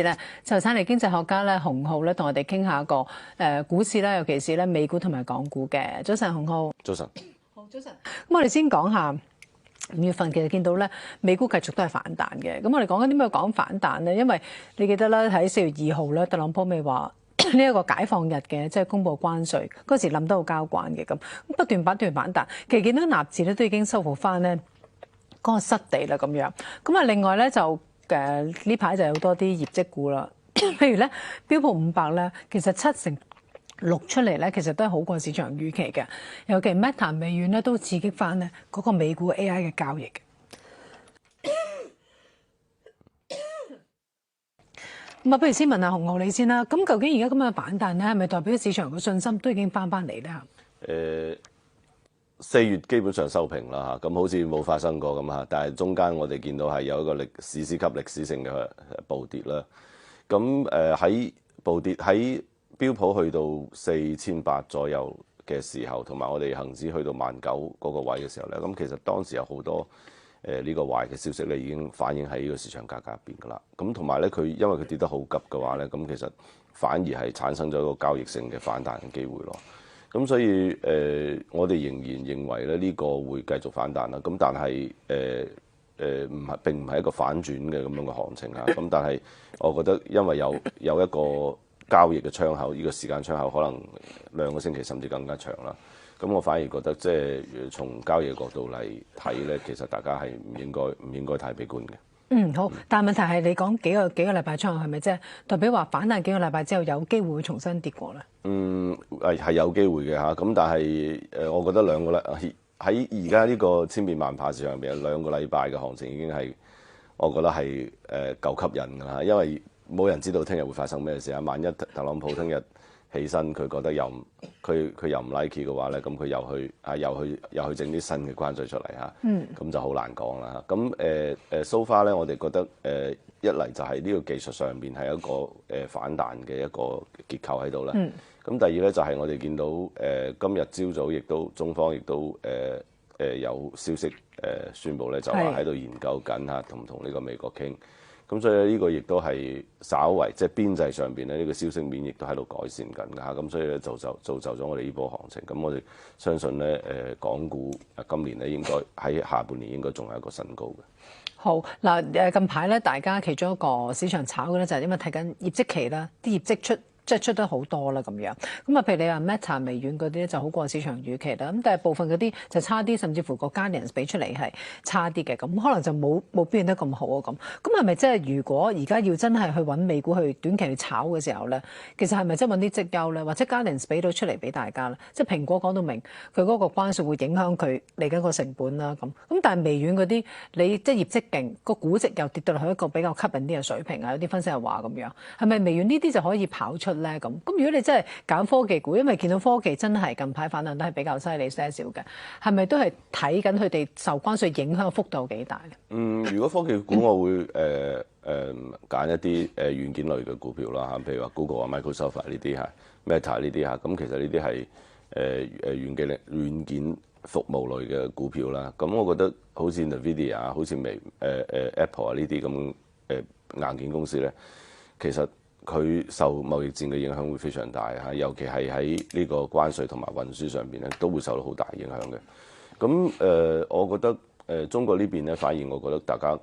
咧就請嚟經濟學家咧洪灝咧同我哋傾下個股市啦，尤其是咧美股同埋港股嘅。早晨，洪灝。早晨。好，早晨。咁我哋先講下5月份，其實見到咧美股繼續都係反彈嘅。咁我哋講緊點樣講反彈咧？因為你記得啦，喺4月2號咧，特朗普咪話呢一個解放日嘅，即係公布關稅嗰時冧得好交關嘅咁，不斷反彈。其實見到納指咧都已經收復翻咧嗰個失地啦咁樣。咁啊，另外咧就呢排就有多啲業績股啦，譬如咧標普500咧，其實7成6出嚟咧，其實都係好過市場預期嘅。尤其 Meta 微軟咧都刺激翻咧嗰個美股 AI 嘅交易嘅。咁啊，不如先問下洪灝你先啦。咁究竟而家咁嘅反彈咧，係咪代表市場嘅信心都已經翻嚟咧？4月基本上收平啦嚇，咁好似冇發生過咁嚇，但係中間我哋見到係有一個史詩級歷史性嘅暴跌啦。咁喺暴跌喺標普去到4800左右嘅時候，同埋我哋恆指去到19000嗰個位嘅時候咧，咁其實當時有好多呢個壞嘅消息咧已經反映喺呢個市場價格入邊噶啦。咁同埋咧佢因為佢跌得好急嘅話咧，咁其實反而係產生咗一個交易性嘅反彈嘅機會咯。咁所以我哋仍然認為咧呢個會繼續反彈啦。咁但係並唔係一個反轉嘅咁樣嘅行情啊。咁但係我覺得因為有一個交易嘅窗口，呢個時間窗口可能2個星期甚至更加長啦。咁我反而覺得即係從交易嘅角度嚟睇咧，其實大家係唔應該太悲觀嘅。好，但係問題係你講幾個禮拜窗口係咪即係代表話反彈幾個禮拜之後有機會重新跌過咧？係有機會嘅嚇。咁但係我覺得喺而家呢個千變萬化市場入邊，2個禮拜嘅行情已經係我覺得係夠吸引㗎啦。因為冇人知道聽日會發生咩事啊！萬一特朗普聽日起身，佢覺得佢又唔 like 嘅話咧，咁佢又去整啲新嘅關稅出嚟嚇，咁就好難講啦。咁so far 咧，我哋覺得一嚟就係呢個技術上邊係一個反彈嘅一個結構喺度啦。咁第二咧就係我哋見到今日朝早亦都中方亦都有消息宣布咧，就話喺度研究緊嚇，同呢個美國傾。咁所以呢個亦都係稍為即係邊際上邊咧，呢個消息面亦都喺度改善緊㗎嚇。咁所以咧造就咗我哋呢波行情。咁我哋相信咧港股今年咧應該喺下半年應該仲係一個新高嘅。好嗱，近排咧大家其中一個市場炒嘅咧就係因為睇緊業績期啦，啲業績出得好多啦咁樣。咁啊，譬如你話 Meta 微軟嗰啲咧就好過市場預期啦。咁但係部分嗰啲就差啲，甚至乎個 Guardians 俾出嚟係差啲嘅。咁可能就冇表現得咁好啊咁。咁係咪即係如果而家要真係去揾美股去短期去炒嘅時候咧，其實係咪即係揾啲績優咧，或者 Guardians 俾到出嚟俾大家咧？即係蘋果講到明，佢嗰個關稅會影響佢嚟緊個成本啦咁。咁但係微軟嗰啲，你即係業績勁，個估值又跌到落去一個比較吸引啲嘅水平啊！有啲分析又話咁樣，係咪微軟呢啲就可以跑出咧咁？如果你真係揀科技股，因為見到科技真係近排反彈都係比較犀利些少嘅，係咪都係睇緊佢哋受關稅影響嘅幅度有幾大咧？如果科技股我會揀一啲軟件類嘅股票啦嚇，譬如話 Google 啊、Microsoft 呢啲嚇、Meta 呢啲嚇，咁其實呢啲係軟件服務類嘅股票啦。咁我覺得好似 Nvidia 啊、好似Apple 啊呢啲咁硬件公司咧，其實佢受貿易戰嘅影響會非常大嚇，尤其係喺呢個關稅同埋運輸上邊咧，都會受到好大影響嘅。咁我覺得中國呢邊咧，反而我覺得大家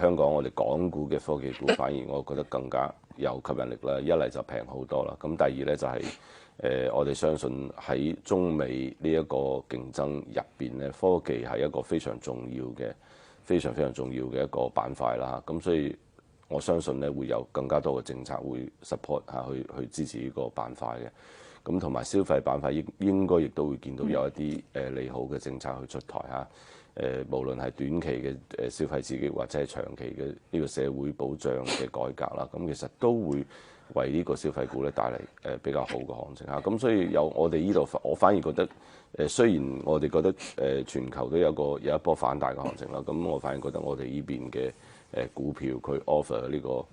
香港我哋港股嘅科技股，反而我覺得更加有吸引力啦。一嚟就平好多啦，咁第二咧就係我哋相信喺中美呢一個競爭入邊咧，科技係一個非常重要嘅、非常重要嘅一個板塊啦。咁所以我相信咧會有更加多嘅政策會 support 下去支持呢個板塊嘅，咁同埋消費板塊應該亦都會見到有一啲利好嘅政策去出台嚇。無論係短期嘅消費刺激或者係長期嘅呢個社會保障嘅改革啦，咁其實都會為呢個消費股咧帶嚟比較好嘅行情嚇。咁所以有我哋呢度，我反而覺得雖然我哋覺得全球都有一波反大嘅行情啦，咁我反而覺得我哋呢邊嘅股票佢 offer 呢個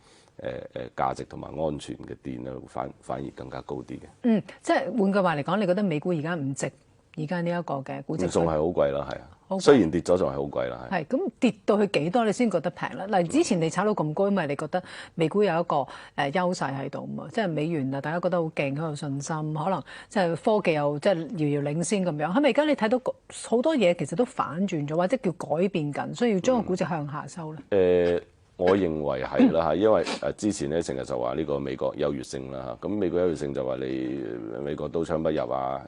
價值同埋安全嘅點咧，反而更加高啲嘅。即係換句話嚟講，你覺得美股而家唔值而家呢一個嘅估值？仲係好貴啦，係啊。雖然跌咗仲係好貴啦。係咁跌到去幾多你先覺得平咧？嗱，之前你炒到咁高，因為你覺得美股有一個優勢喺度嘛，即係美元啊，大家覺得好勁，好有信心，可能即係科技又即係遙遙領先咁樣。係咪而家你睇到好多嘢其實都反轉咗，或者叫改變緊，所以要將個估值向下收咧？我認為係啦嚇，因為之前咧成日就話呢個美國優越性啦嚇，咁美國優越性就話你美國刀槍不入啊，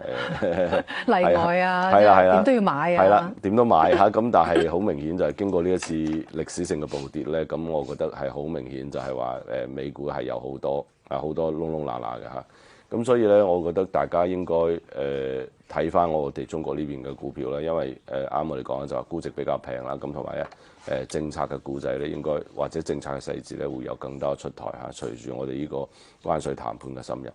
例外啊，係啦，點都要買啊，係啦，點都買嚇，咁但係好明顯就係經過呢一次歷史性嘅暴跌咧，咁我覺得係好明顯就係話美股係有好多窿窿罅罅嘅嚇，咁所以咧，我覺得大家應該睇翻我哋中國呢邊嘅股票啦，因為啱我哋講就話估值比較平啦，咁同埋咧。政策嘅故仔咧，應該或者政策嘅細節咧，會有更多出台嚇。隨住我哋呢個關稅談判嘅深入。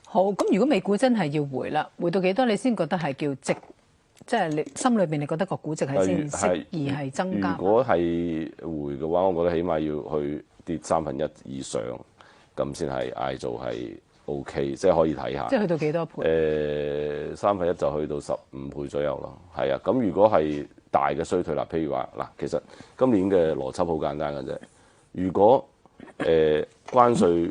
好，咁如果美股真係要回啦，回到幾多你先覺得係叫值？即係你心裏邊你覺得個估值係先適宜係增加？如果係回嘅話，我覺得起碼要去跌1/3以上，咁先係嗌做係 OK， 即係可以睇下。即係去到幾多倍？1/3就去到15倍左右咯。係啊，咁如果係大嘅衰退啦，譬如話嗱，其實今年嘅邏輯好簡單嘅啫。如果關稅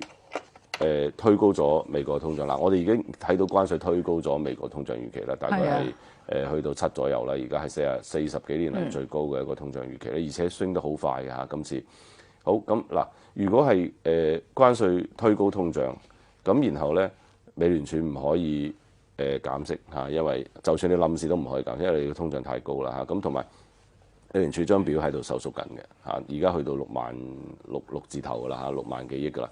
推高咗美國通脹啦，我哋已經睇到關稅推高咗美國通脹預期啦，大概係去到7左右啦。而家係40幾年嚟最高嘅一個通脹預期咧，而且升得好快嘅嚇。今次好咁嗱，如果係關稅推高通脹，咁然後咧美聯儲唔可以減息嚇，因為就算你冧市都唔可以減息，因為你嘅通脹太高啦嚇。咁同埋美聯儲張表喺度收縮緊嘅嚇，而家去到6字頭噶啦嚇，6萬幾億噶啦。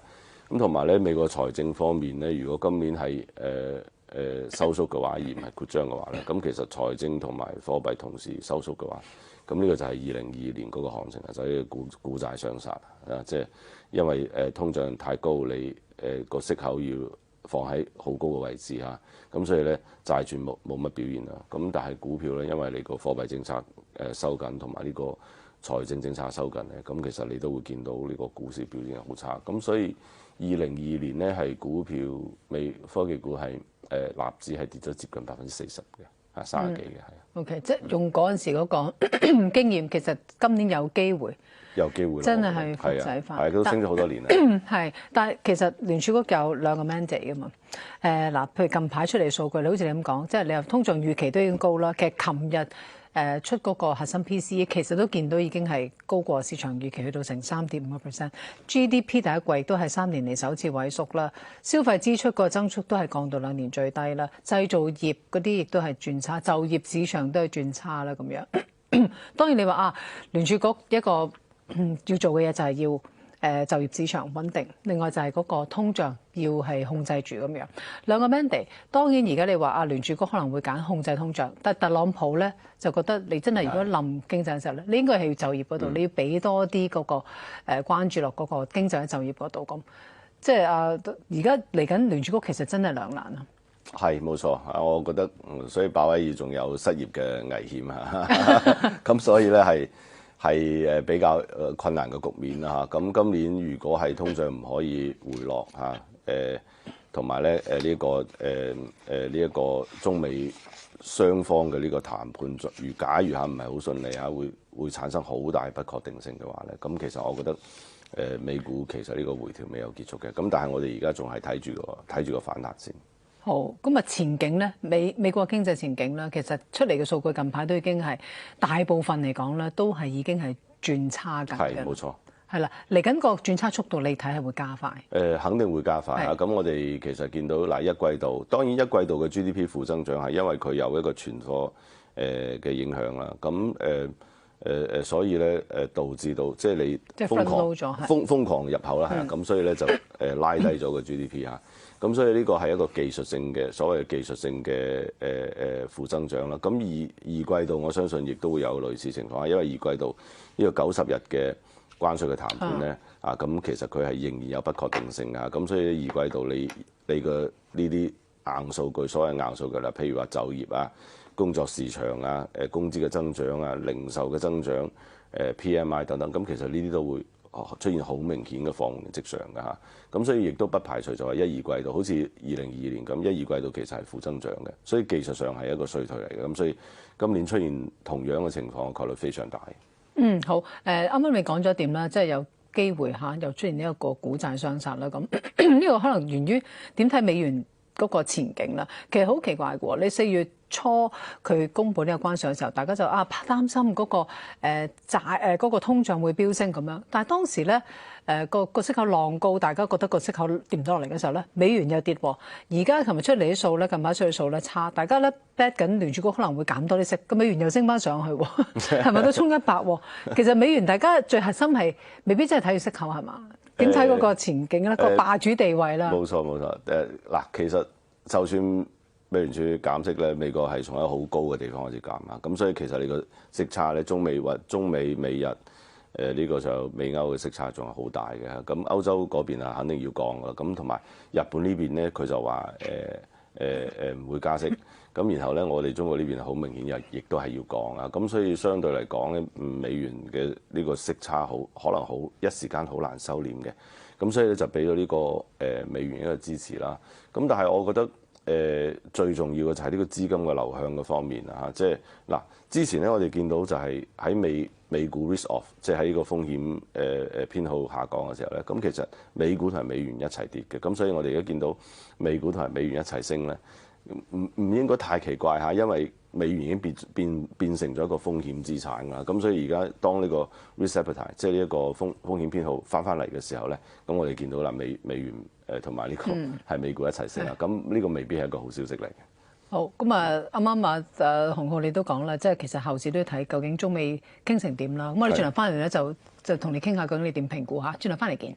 咁同埋咧美國財政方面咧，如果今年係收縮嘅話，而唔係擴張嘅話咧，咁其實財政同埋貨幣同時收縮嘅話，咁呢個就係2022年嗰個行情啊，就係股債雙殺啊，即係因為通脹太高，你個息口要放喺好高嘅位置嚇，咁所以咧債券冇乜表現啦。咁但係股票咧，因為你個貨幣政策收緊，同埋呢個財政政策收緊咧，咁其實你都會見到呢個股市表現好差。咁所以2022年咧係股票科技股係納指係跌咗接近40%嘅，30幾嘅係。OK， 即係用嗰陣時嗰個經驗，其實今年有機會。有機會真係複製翻，係都升咗好多年啦。係，但係其實聯儲局有2個 mandate 㗎嘛。嗱，譬如近排出嚟數據，你好似你咁講，即係你話通脹預期都已經高啦。其實琴日出嗰個核心 PCE 其實都見到已經係高過市場預期，去到成3.5%。GDP 第一季都係3年嚟首次萎縮啦。消費支出個增速都係降到2年最低啦。製造業嗰啲亦都係轉差，就業市場都係轉差啦咁樣。當然你話聯儲局一個要做嘅嘢就係要就業市場穩定，另外就係嗰個通脹要係控制住咁樣。2個 mandate， 當然而家你話聯儲局可能會揀控制通脹，但特朗普咧就覺得你真係如果冧經濟嘅時候咧，你應該係要就業嗰度，你要俾多啲嗰個關注落嗰個經濟喺就業嗰度咁。即係而家嚟緊聯儲局其實真係兩難啊。係冇錯，我覺得所以鮑威爾仲有失業嘅危險嚇，咁所以咧係比較困難嘅局面啦嚇。咁今年如果係通脹唔可以回落嚇，同埋咧呢個中美雙方嘅呢個談判，假如嚇唔係好順利嚇，會產生好大不確定性嘅話咧，咁其實我覺得美股其實呢個回調未有結束嘅。咁但係我哋而家仲係睇住個反彈先。好，咁啊前景咧，美國經濟前景啦，其實出嚟嘅數據近排都已經係大部分嚟講咧，都係已經係轉差緊嘅。係冇錯。係啦，嚟緊個轉差速度你睇係會加快。肯定會加快啊！咁我哋其實見到嗱一季度，當然一季度嘅 GDP 負增長係因為佢有一個存貨嘅影響啦。咁所以咧導致到即係你瘋狂入口啦，係啊，咁所以咧就拉低咗個 GDP 嚇。咁所以呢個係一個技術性嘅所謂技術性嘅負增長啦。咁二季度我相信亦都會有類似情況，因為二季度呢個90日嘅關稅嘅談判咧，咁其實佢係仍然有不確定性啊。咁所以二季度你嘅呢啲硬數據，所謂硬數據啦，譬如話就業啊、工作市場啊、工資嘅增長啊、零售嘅增長、PMI 等等，咁其實呢啲都會出現好明顯嘅放緩嘅跡象㗎嚇。咁所以亦都不排除就話一二季度好似2022年咁，一二季度其實係負增長嘅，所以技術上係一個衰退嚟嘅。咁所以今年出現同樣嘅情況，概率非常大。好。啱啱你講咗點啦，即係有機會又出現呢一個股債雙殺啦。咁呢個可能源於點睇美元嗰個前景啦。其實好奇怪嘅喎，你4月初佢公布呢個關稅嘅時候，大家就擔心嗰個嗰個通脹會飆升咁樣。但係當時咧個息口浪高，大家覺得個息口跌唔到落嚟嘅時候咧，美元又跌喎。而家琴日出嚟啲數咧，近排出嚟數咧差，大家咧 bet 緊聯儲局可能會減多啲息，個美元又升翻上去喎，係咪都衝100喎？其實美元大家最核心係未必真係睇住息口係嘛？點睇嗰個前景咧？個霸主地位啦。冇錯冇錯。嗱，其實就算美聯儲減息咧，美國係從一個好高嘅地方開始減啊，咁所以其實你個息差咧，中美美日呢個就美歐嘅息差仲係好大嘅。咁歐洲嗰邊肯定要降噶，咁同埋日本呢邊咧佢就話唔會加息，咁然後咧我哋中國呢邊好明顯亦都係要降啊，咁所以相對嚟講咧，美元嘅呢個息差可能一時間好難收斂嘅，咁所以咧就俾咗呢個美元一個支持啦。咁但係我覺得最重要嘅就係呢個資金嘅流向嘅方面啊，即係嗱，之前咧我哋見到就係喺美股 risk off， 即係喺呢個風險偏好下降嘅時候咧，咁其實美股同埋美元一齊跌嘅，咁所以我哋而家見到美股同埋美元一齊升咧，唔應該太奇怪嚇，因為美元已經變成咗一個風險資產啦，咁所以而家當呢個 risk appetite， 即係呢一個風險偏好翻嚟嘅時候咧，咁我哋見到啦美元同埋呢個係美股一齊升啦，咁呢個未必係一個好消息嚟嘅。好，咁啱啱洪灝你都講啦，即係其實後市都要睇究竟中美傾成點啦。咁我哋轉頭翻嚟咧就同你傾下究竟你點評估嚇，轉頭翻嚟見。